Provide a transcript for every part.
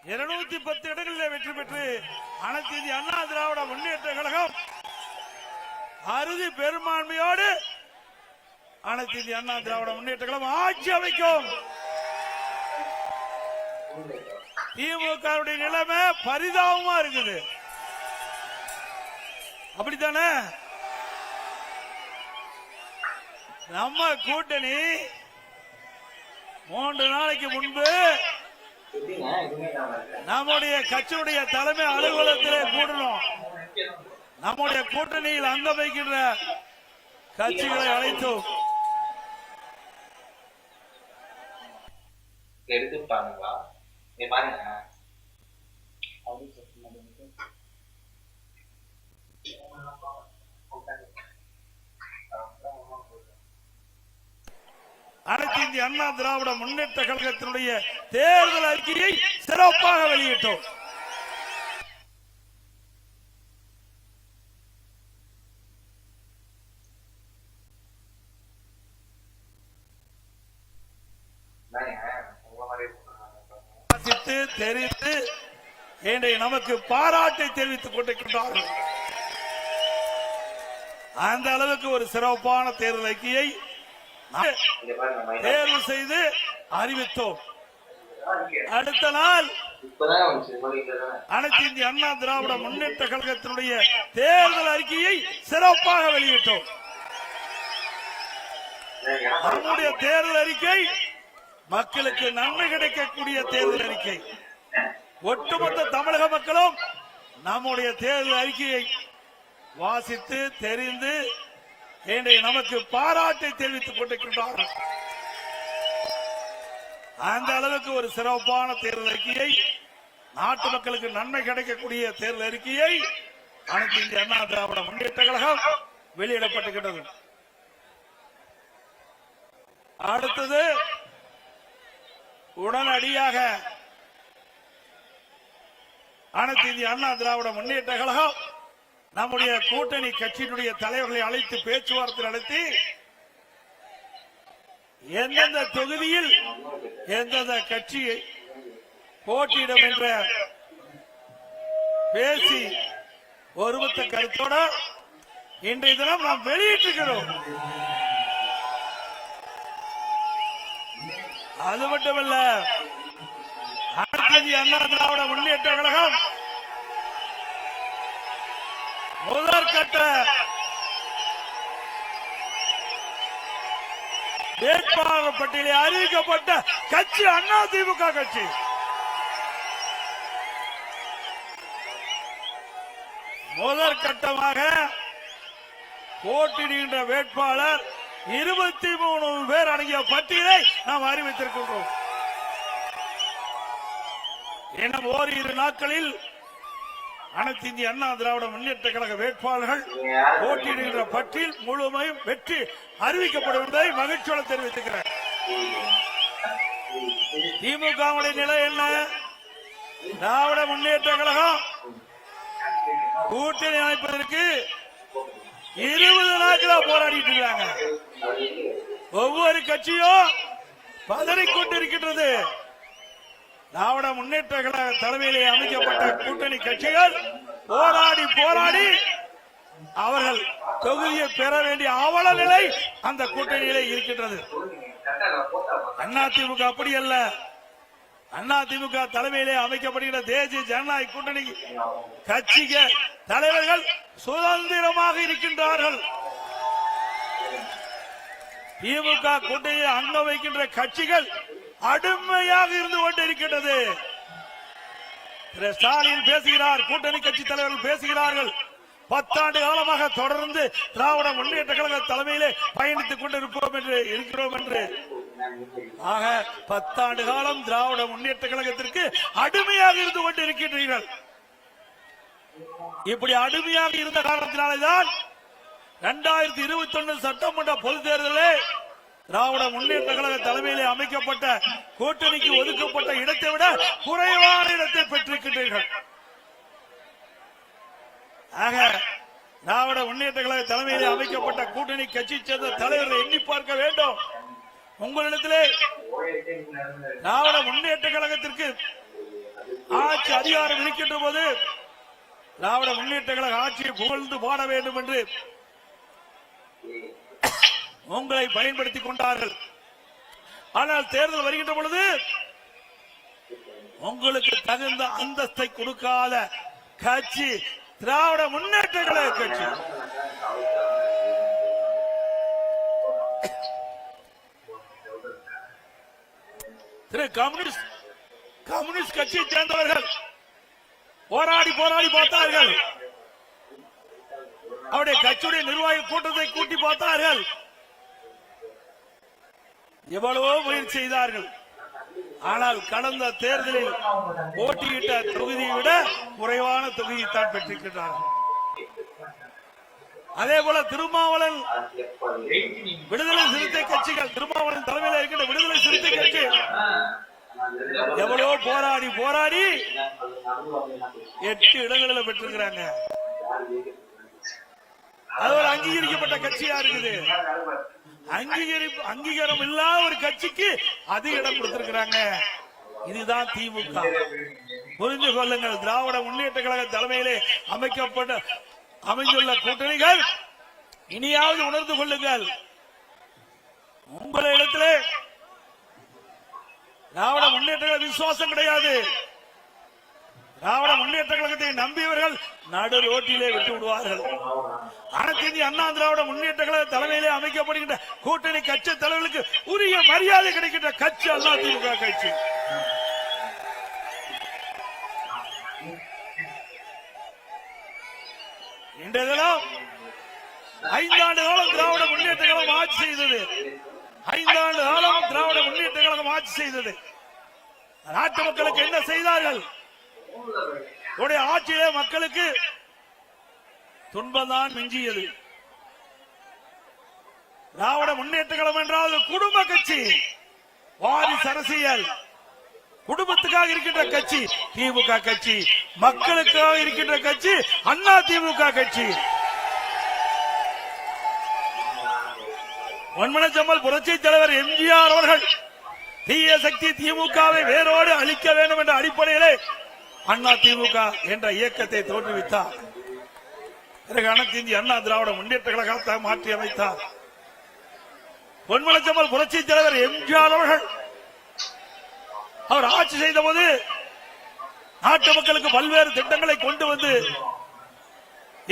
210 இடங்களில் வெற்றி பெற்று அனைத்து இந்திய அண்ணா திராவிட முன்னேற்ற கழகம் அறுதி பெரும்பான்மையோடு அனைத்து இந்திய அண்ணா திராவிட முன்னேற்ற கழகம் ஆட்சி அமைக்கும். திமுக நிலைமை பரிதாபமா இருக்குது. அப்படித்தானே? நம்ம கூட்டணி 3 நாளைக்கு முன்பு நம்முடைய கட்சியுடைய தலைமை அலுவலகத்திலே கூடணும். நம்முடைய கூட்டணியில் அங்கம் வைக்கின்ற கட்சிகளை அழைத்தோம். எடுத்துட்டாங்களா? பாருங்க, அனைத்து இந்திய அண்ணா திராவிட முன்னேற்ற கழகத்தினுடைய தேர்தல் அறிக்கையை சிறப்பாக வெளியிட்டோம். தெரிந்து நமக்கு பாராட்டை தெரிவித்துக் கொண்டிருக்கின்றார்கள். அந்த அளவுக்கு ஒரு சிறப்பான தேர்தல் அறிக்கையை தேர்வு செய்து அறிவித்தோம். அடுத்த நாள் அனைத்து இந்திய அண்ணா திராவிட முன்னேற்ற கழகத்தினுடைய தேர்தல் அறிக்கையை சிறப்பாக வெளியிட்டோம். நம்முடைய தேர்தல் அறிக்கை மக்களுக்கு நன்மை கிடைக்கக்கூடிய தேர்தல் அறிக்கை. ஒட்டுமொத்த தமிழக மக்களும் நம்முடைய தேர்தல் அறிக்கையை வாசித்து தெரிந்து நமக்கு பாராட்டை தெரிவித்துக் கொண்டிருக்கின்றார்கள். அந்த அளவுக்கு ஒரு சிறப்பான தேர்தல் அறிக்கையை, நாட்டு மக்களுக்கு நன்மை கிடைக்கக்கூடிய தேர்தல் அறிக்கையை அனைத்து இந்திய அண்ணா திராவிட முன்னேற்ற கழகம் வெளியிடப்பட்டுகிறது. அடுத்தது உடனடியாக அனைத்து இந்திய அண்ணா திராவிட முன்னேற்ற கழகம் நம்முடைய கூட்டணி கட்சியினுடைய தலைவர்களை அழைத்து பேச்சுவார்த்தை நடத்தி எந்தெந்த தொகுதியில் எந்தெந்த கட்சியை போட்டியிடும் என்ற பேசி ஒருமித்த கருத்தோடு இன்றைய தினம் நாம் வெளியிட்டிருக்கிறோம். அது மட்டுமல்ல, அனைத்து இந்திய அண்ணா திராவிட முன்னேற்ற கழகம் முதற்கட்ட வேட்பாளர் பட்டியலில் அறிவிக்கப்பட்ட கட்சி அண்ணா திமுக கட்சி. முதற்கட்டமாக போட்டியிடுகின்ற வேட்பாளர் 23 பேர் அடங்கிய பட்டியலை நாம் அறிவித்திருக்கின்றோம். இன்னும் ஓரிரு நாட்களில் அனைத்து இந்திய அண்ணா திராவிட முன்னேற்ற கழக வேட்பாளர்கள் போட்டியிடுகின்ற பட்டியல் முழுமையும் வெற்றி அறிவிக்கப்படும் என்பதை மகிழ்ச்சியோடு தெரிவித்துக்கிறேன். திமுக நிலை என்ன? திராவிட முன்னேற்ற கழகம் கூட்டணி அமைப்பதற்கு 20 நாட்களா போராடிட்டு இருக்காங்க. ஒவ்வொரு கட்சியும் பதறிக்கொண்டிருக்கின்றது. திராவிட முன்னேற்ற கழக தலைமையிலே அமைக்கப்பட்ட கூட்டணி கட்சிகள் போராடி அவர்கள் தொகுதியை பெற வேண்டிய அவல நிலை அந்த கூட்டணியிலே இருக்கின்றது. அதிமுக அப்படி அல்ல. அதிமுக தலைமையிலே அமைக்கப்படுகிற தேசிய ஜனநாயக கூட்டணி கட்சிகள் தலைவர்கள் சுதந்திரமாக இருக்கின்றார்கள். திமுக கூட்டணியை அங்கம் வைக்கின்ற கட்சிகள் அடிமையாக இருந்து கொண்டிருக்கின்றது. ஸ்டாலின் பேசுகிறார், கூட்டணி கட்சி தலைவர்கள் பேசுகிறார்கள். 10 ஆண்டு காலமாக தொடர்ந்து திராவிட முன்னேற்ற கழக தலைமையிலே பயணித்துக் கொண்டிருப்போம் என்று இருக்கிறோம் என்று. ஆக 10 ஆண்டு காலம் திராவிட முன்னேற்ற கழகத்திற்கு அடிமையாக இருந்து கொண்டிருக்கின்றீர்கள். இப்படி அடிமையாக இருந்த காரணத்தினால்தான் 2021 சட்டமன்ற பொதுத் தேர்தலில் திராவிட முன்னேற்ற கழக தலைமையிலே அமைக்கப்பட்ட கூட்டணிக்கு ஒதுக்கப்பட்ட இடத்தை விட குறைவான இடத்தை பெற்றிருக்கின்றீர்கள். ஆக திராவிட முன்னேற்ற கழக தலைமையிலே அமைக்கப்பட்ட கூட்டணி கட்சி சேர்ந்த தலைவர்களை எண்ணி பார்க்க வேண்டும். உங்களிடத்திலே திராவிட முன்னேற்ற கழகத்திற்கு ஆட்சி அதிகாரம் இருக்கின்ற போது திராவிட முன்னேற்ற கழக ஆட்சியை புகழ்ந்து பாட வேண்டும் என்று உங்களை பயன்படுத்திக் கொண்டார்கள். ஆனால் தேர்தல் வருகின்ற பொழுது உங்களுக்கு தகுந்த அந்தஸ்தை கொடுக்காத கட்சி திராவிட முன்னேற்ற கழக கட்சி. திரு கம்யூனிஸ்ட் கட்சியை சேர்ந்தவர்கள் போராடி பார்த்தார்கள். அவருடைய கட்சியுடைய நிர்வாக கூட்டத்தை கூட்டி பார்த்தார்கள். எவ்வளவோ முயற்சி செய்தார்கள். ஆனால் கடந்த தேர்தலில் போட்டியிட்ட தொகுதியை விட குறைவான தொகுதியை தான் பெற்றிருக்கிறார்கள். அதே போல திருமாவளவன் விடுதலை சிறுத்தை கட்சிகள், திருமாவளவன் தலைமையில் இருக்கின்ற விடுதலை சிறுத்தை கட்சி எவ்வளவோ போராடி 8 இடங்களில் பெற்றிருக்கிறாங்க. அது ஒரு அங்கீகரிக்கப்பட்ட கட்சியா இருக்குது. அங்கீகாரம் இல்லாத ஒரு கட்சிக்கு அதிக இடம் கொடுத்திருக்கிறாங்க. இதுதான் திமுக. புரிந்து கொள்ளுங்கள். திராவிட முன்னேற்ற கழக தலைமையிலே அமைந்துள்ள கூட்டணிகள் இனியாவது உணர்ந்து கொள்ளுங்கள். உங்களிடத்திலே திராவிட முன்னேற்ற கழக விசுவாசம் கிடையாது. திராவிட முன்னேற்ற கழகத்தை நம்பியவர்கள் நடு ரோட்டிலே விட்டு விடுவார்கள். அனைத்து இந்திய அண்ணா திராவிட முன்னேற்ற கழக தலைமையிலே அமைக்கப்படுகின்ற கூட்டணி கட்சி தலைவர்களுக்கு உரிய மரியாதை கிடைக்கின்ற கட்சி அண்ணா திமுக கட்சி. இன்றைய தினம் 5 ஆண்டு காலம் திராவிட முன்னேற்ற கழகம் ஆட்சி செய்தது. 5 ஆண்டு காலம் திராவிட முன்னேற்ற கழகம் ஆட்சி செய்தது. நாட்டு மக்களுக்கு என்ன செய்தார்கள்? உடைய ஆட்சியிலே மக்களுக்கு துன்பம்தான் மிஞ்சியது. திராவிட முன்னேற்ற கழகம் என்றால் குடும்ப கட்சி, வாரிசு அரசியல், குடும்பத்துக்காக இருக்கின்ற கட்சி திமுக கட்சி, மக்களுக்காக இருக்கின்ற கட்சி அண்ணா திமுக கட்சி. பொன்மனச்செம்மல் புரட்சி தலைவர் எம்ஜிஆர் அவர்கள் தீய சக்தி திமுகவை வேரோடு அழிக்க வேண்டும் என்ற அடிப்படையிலே அண்ணா திமுக என்ற இயக்கத்தை தோற்றுவித்தார். பிறகு அனைத்து இந்திய அண்ணா திராவிட முன்னேற்ற கழகத்தை மாற்றி அமைத்தார். பொன்மனச்செம்மல் புரட்சி தலைவர் எம்ஜிஆர் அவர்கள் அவர் ஆட்சி செய்த போது நாட்டு மக்களுக்கு பல்வேறு திட்டங்களை கொண்டு வந்து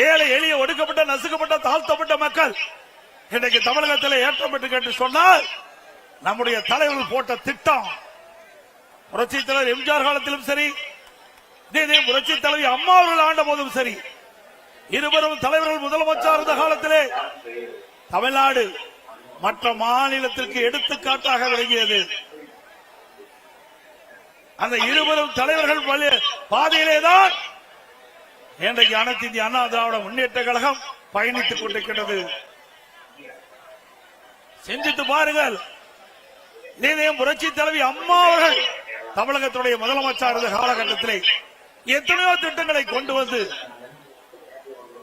ஏழை எளிய ஒடுக்கப்பட்ட நசுக்கப்பட்ட தாழ்த்தப்பட்ட மக்கள் இன்றைக்கு தமிழகத்தில் ஏற்றம் பெற்று என்று சொன்னால் நம்முடைய தலைவர்கள் போட்ட திட்டம். புரட்சி தலைவர் எம்ஜிஆர் காலத்திலும் சரி, இதே புரட்சி தலைவி அம்மா அவர்கள் ஆண்ட போதும் சரி, இருவரும் தலைவர்கள் முதலமைச்சர் இருந்த காலத்திலே தமிழ்நாடு மற்ற மாநிலத்திற்கு எடுத்துக்காட்டாக விளங்கியது. அந்த இருவரும் தலைவர்கள் பாதையிலேதான் இன்றைக்கு அனைத்து இந்திய அண்ணா திராவிட முன்னேற்ற கழகம் பயணித்துக் கொண்டிருக்கிறது. சிந்தித்து பாருங்கள். இதே புரட்சி தலைவி அம்மா அவர்கள் தமிழகத்துடைய முதலமைச்சர் இருந்த காலகட்டத்திலே எத்தனையோ திட்டங்களை கொண்டு வந்து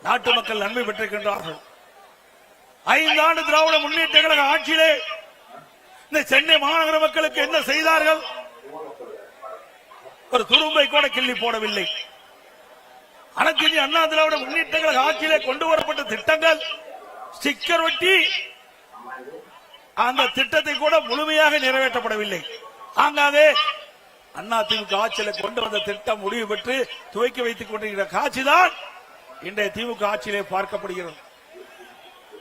நாட்டு மக்கள் நன்மை பெற்றிருக்கின்றார்கள். 5 ஆண்டு திராவிட முன்னேற்ற கழக ஆட்சியிலே இந்த சென்னை மாநகர மக்களுக்கு என்ன செய்தார்கள்? ஒரு துரும்பை கூட கிள்ளி போடவில்லை. அனைத்து இந்திய அண்ணா திராவிட முன்னேற்ற கழக ஆட்சியிலே கொண்டு வரப்பட்ட திட்டங்கள் ஸ்டிக்கர் ஒட்டி அந்த திட்டத்தை கூட முழுமையாக நிறைவேற்றப்படவில்லை. ஆங்காங்கே அண்ணா திமுக ஆட்சியில கொண்டு வந்த திட்டம் முடிவு பெற்று துவக்கி வைத்துக் கொண்டிருக்கிற காட்சிதான் இன்றைய திமுக ஆட்சியிலே பார்க்கப்படுகிறது.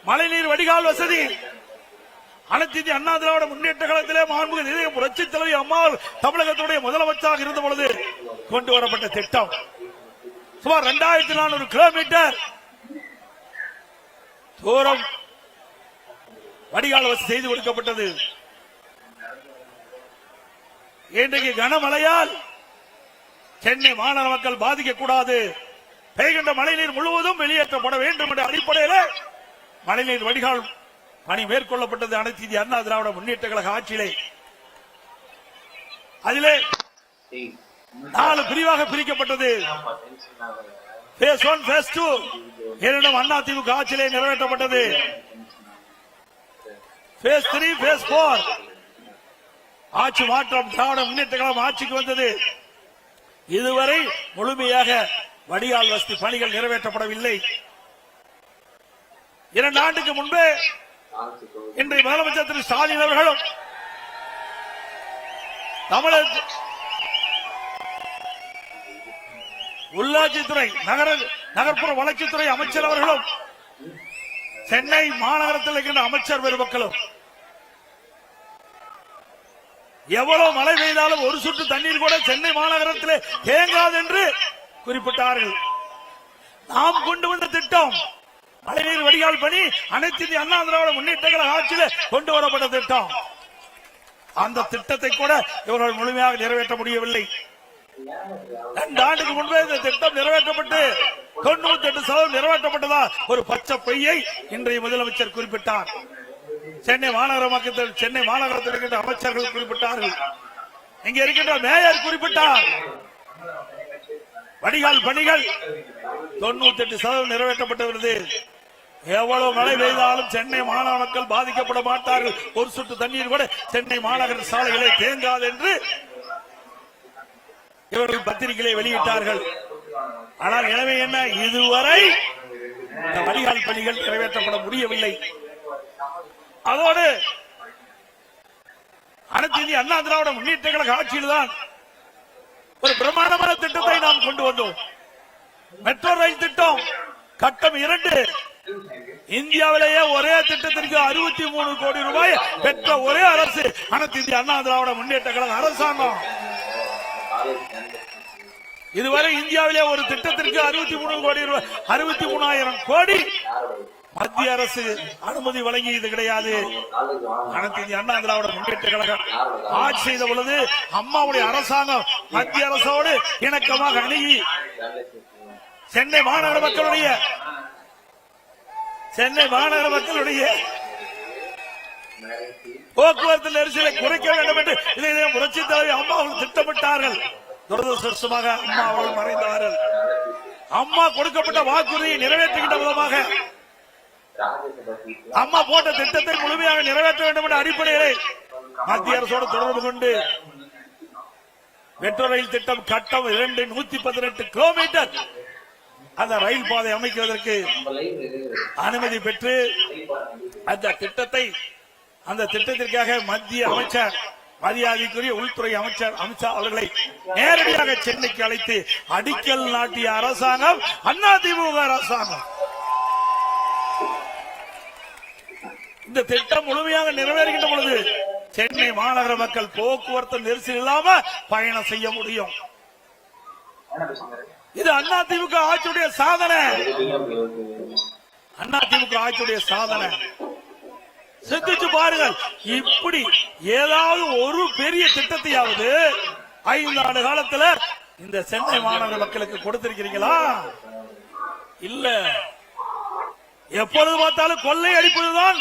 மழைநீர் வடிகால் வசதி அனைத்து இந்திய அண்ணா திராவிட முன்னேற்ற கழகத்திலே மாண்புமிகு புரட்சி தலைவி அம்மா தமிழகத்துடைய முதலமைச்சராக இருந்த பொழுது கொண்டு வரப்பட்ட திட்டம் சுமார் 2400 கிலோமீட்டர் தூரம் வடிகால் வசதி செய்து கொடுக்கப்பட்டது. இன்றைக்கு கனமழையால் சென்னை மாநகர மக்கள் பாதிக்கக்கூடாது, பெய்கின்ற மழைநீர் முழுவதும் வெளியேற்றப்பட வேண்டும் என்ற அடிப்படையில் மழைநீர் வடிகால் பணி மேற்கொள்ளப்பட்டது அனைத்து இந்திய அண்ணா திராவிட முன்னேற்ற கழக ஆட்சியிலே. அதிலே 4 பிரிவாக பிரிக்கப்பட்டது. பேஸ் 1, பேஸ் 2 இரண்டும் அண்ணா திமுக ஆட்சியிலே நிறைவேற்றப்பட்டது. பேஸ் 3, பேஸ் 4 ஆட்சி மாற்றம் திராவிட முன்னேற்ற கழகம் ஆட்சிக்கு வந்தது. இதுவரை முழுமையாக வடிகால் வசதி பணிகள் நிறைவேற்றப்படவில்லை. 2 ஆண்டுக்கு முன்பே இன்றைய முதலமைச்சர் திரு ஸ்டாலின் அவர்களும் தமிழக உள்ளாட்சித்துறை நகர்ப்புற வளர்ச்சித்துறை அமைச்சர் அவர்களும் சென்னை மாநகரத்தில் இருக்கின்ற அமைச்சர் பெருமக்களும் எவ்வளவு மழை பெய்தாலும் ஒரு சொட்டு தண்ணீர் கூட சென்னை மாநகரத்திலே தேங்காது என்று குறிப்பிட்டார்கள். நாம் கொண்டு வந்த திட்டம் மழைநீர் வடிகால் பணி அனைத்து இந்திய அண்ணா திராவிட முன்னேற்ற கழக ஆட்சியில் கொண்டு வரப்பட்ட திட்டம். அந்த திட்டத்தை கூட இவர்கள் முழுமையாக நிறைவேற்ற முடியவில்லை. 2 ஆண்டுக்கு முன்பே இந்த திட்டம் நிறைவேற்றப்பட்டு 98% நிறைவேற்றப்பட்டதா ஒரு பச்சை பொய்யை இன்றைய முதலமைச்சர் குறிப்பிட்டார். சென்னை மாநகரத்தில் இருக்கின்ற அமைச்சர்கள் குறிப்பிட்டார்கள். இங்கே இருக்கின்ற மேயர் குறிப்பிட்டார். வடிகால் பணிகள் 98% நிறைவேற்றப்பட்டுள்ளது. எவ்வளவு மழை பெய்தாலும் சென்னை மாநகர மக்கள் பாதிக்கப்பட மாட்டார்கள். ஒரு சொட்டு தண்ணீர் கூட சென்னை மாநகர சாலைகளை தேங்காது என்று இவர்கள் பத்திரிகைகளை வெளியிட்டார்கள். ஆனால் எனவே என்ன, இதுவரை இந்த வடிகால் பணிகள் நிறைவேற்றப்பட முடியவில்லை. அதோடு அனைத்து இந்திய அண்ணா திராவிட முன்னேற்ற கழக ஆட்சியில் தான் ஒரு பிரமாண்டமான திட்டத்தை நாம் கொண்டு வந்தோம். மெட்ரோ ரயில் திட்டம் கட்டம் 2. இந்தியாவிலேயே ஒரே திட்டத்திற்கு 63 கோடி ரூபாய் பெற்ற ஒரே அரசு அனைத்து இந்திய அண்ணா திராவிட முன்னேற்ற கழக அரசாங்கம். இதுவரை இந்தியாவிலே ஒரு திட்டத்திற்கு 63 கோடி ரூபாய் 63,000 கோடி மத்திய அரசு அனுமதி வழங்கியது கிடையாது. அனைத்து இந்திய அண்ணா திராவிட முன்னேற்ற கழகம் ஆட்சி செய்த பொழுது அம்மாவுடைய அரசாங்கம் மத்திய அரசோடு இணக்கமாக அணுகி சென்னை மாநகர மக்களுடைய போக்குவரத்து நெரிசலை குறைக்க வேண்டும் என்று இதை புரட்சி தலைவி அம்மா அவர்கள் திட்டமிட்டார்கள். துரதிருஷ்டவசமாக அம்மா அவர்கள் மறைந்தார்கள். அம்மா கொடுக்கப்பட்ட வாக்குறுதியை நிறைவேற்றுகின்ற விதமாக அம்மா போட்ட திட்டத்தை முழுமையாக நிறைவேற்ற வேண்டும் என்ற அடிப்படையிலே மத்திய அரசோடு தொடர்பு கொண்டு மெட்ரோ ரயில் திட்டம் கட்டம் 2 118 கிலோமீட்டர் அந்த ரயில் பாதை அமைக்குவதற்கு அனுமதி பெற்று அந்த திட்டத்திற்காக மத்திய அமைச்சர் மரியாதைக்குரிய உள்துறை அமைச்சர் அமித்ஷா அவர்களை நேரடியாக சென்னைக்கு அழைத்து அடிக்கல் நாட்டிய அரசாங்கம் அதிமுக அரசாங்கம். இந்த திட்டம் முழுமையாக நிறைவேறுகின்ற பொழுது சென்னை மாநகர மக்கள் போக்குவரத்து நெரிசல் இல்லாம பயணம் செய்ய முடியும். இது அதிமுக ஆட்சியுடைய சாதனை. அதிமுக ஆட்சியுடைய சாதனை சிந்திச்சு பாருங்கள். இப்படி ஏதாவது ஒரு பெரிய திட்டத்தையாவது 5 ஆண்டு காலத்துல இந்த சென்னை மாநகர மக்களுக்கு கொடுத்திருக்கிறீங்களா? இல்ல. எப்பொழுது பார்த்தாலும் கொள்ளை அடிப்பதுதான்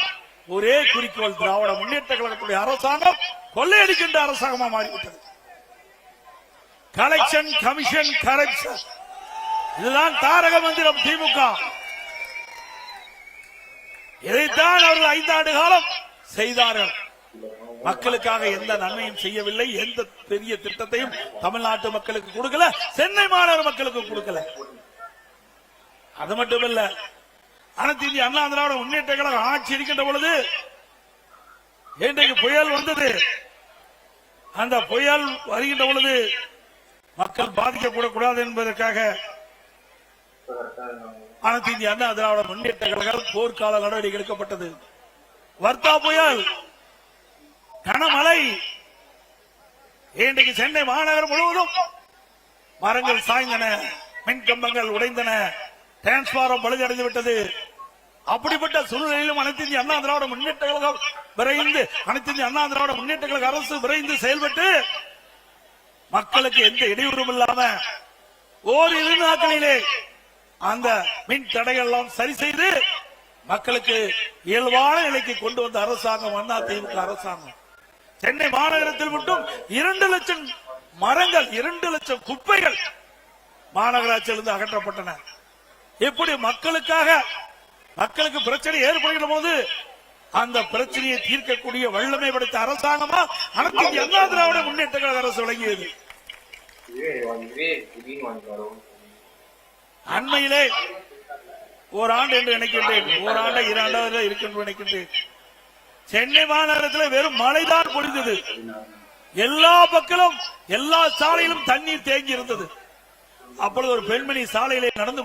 ஒரே குறிக்கோள். திராவிட முன்னேற்ற கழகத்துடைய அரசாங்கம் கொள்ளையடிக்கின்ற அரசாங்கமா மாறிவிட்டது. கலெக்ஷன் கமிஷன் கரப்ஷன் இதுதான் தாரக மந்திரம் திமுக. இதைத்தான் அவர்கள் 5 ஆண்டு காலம் செய்தார்கள். மக்களுக்காக எந்த நன்மையும் செய்யவில்லை. எந்த பெரிய திட்டத்தையும் தமிழ்நாட்டு மக்களுக்கு கொடுக்கல, சென்னை மாநகர மக்களுக்கு கொடுக்கல. அது மட்டுமல்ல, அனைத்து இந்திய அண்ணா திராவிட முன்னேற்ற கழகம் ஆட்சி இருக்கின்ற பொழுது இன்றைக்கு புயல் வந்தது. அந்த புயல் வருகின்ற பொழுது மக்கள் பாதிக்கப்படக்கூடாது என்பதற்காக அனைத்து இந்திய அண்ணா திராவிட முன்னேற்ற கழகம் போர்க்கால நடவடிக்கை எடுக்கப்பட்டது. வர்த்தா புயல், கனமழை, இன்றைக்கு சென்னை மாநகரம் முழுவதும் மரங்கள் சாய்ந்தன, மின்கம்பங்கள் உடைந்தன, டிரான்ஸ்பாரம் பழுதடைந்து விட்டது. அப்படிப்பட்ட சூழ்நிலையிலும் அனைத்து இந்திய அண்ணா திராவிட முன்னேற்ற கழகம் விரைந்து அரசு விரைந்து செயல்பட்டு மக்களுக்கு எந்த இடையூறும் இல்லாம ஓரிரு நாட்களிலே அந்த மின் தடைகள் எல்லாம் சரி செய்து மக்களுக்கு இயல்பான நிலைக்கு கொண்டு வந்த அரசாங்கம் அதிமுக அரசாங்கம். சென்னை மாநகரத்தில் மட்டும் 2 லட்சம் மரங்கள், 2 லட்சம் குப்பைகள் மாநகராட்சியிலிருந்து அகற்றப்பட்டன. இப்படி மக்களுக்கு பிரச்சனை ஏற்படுகிற போது அந்த பிரச்சனையை தீர்க்கக்கூடிய வல்லமை படைத்த அரசாங்கமா அனைத்து இந்திய அண்ணா திராவிட முன்னேற்ற கழக அரசு விளங்கியது. இதுவே திடீர்னு வந்து வரும். அண்மையிலே ஓராண்டு என்று நினைக்கின்றேன், ஓராண்டு 2 ஆண்டாவது இருக்கின்ற நினைக்கின்றேன். சென்னை மாநகரத்தில் வெறும் மழைதான் பொழிந்தது. எல்லா பக்கமும் எல்லா சாலையிலும் தண்ணீர் தேங்கி இருந்தது. அப்பொழுது ஒரு பெண்மணி சாலையிலே நடந்து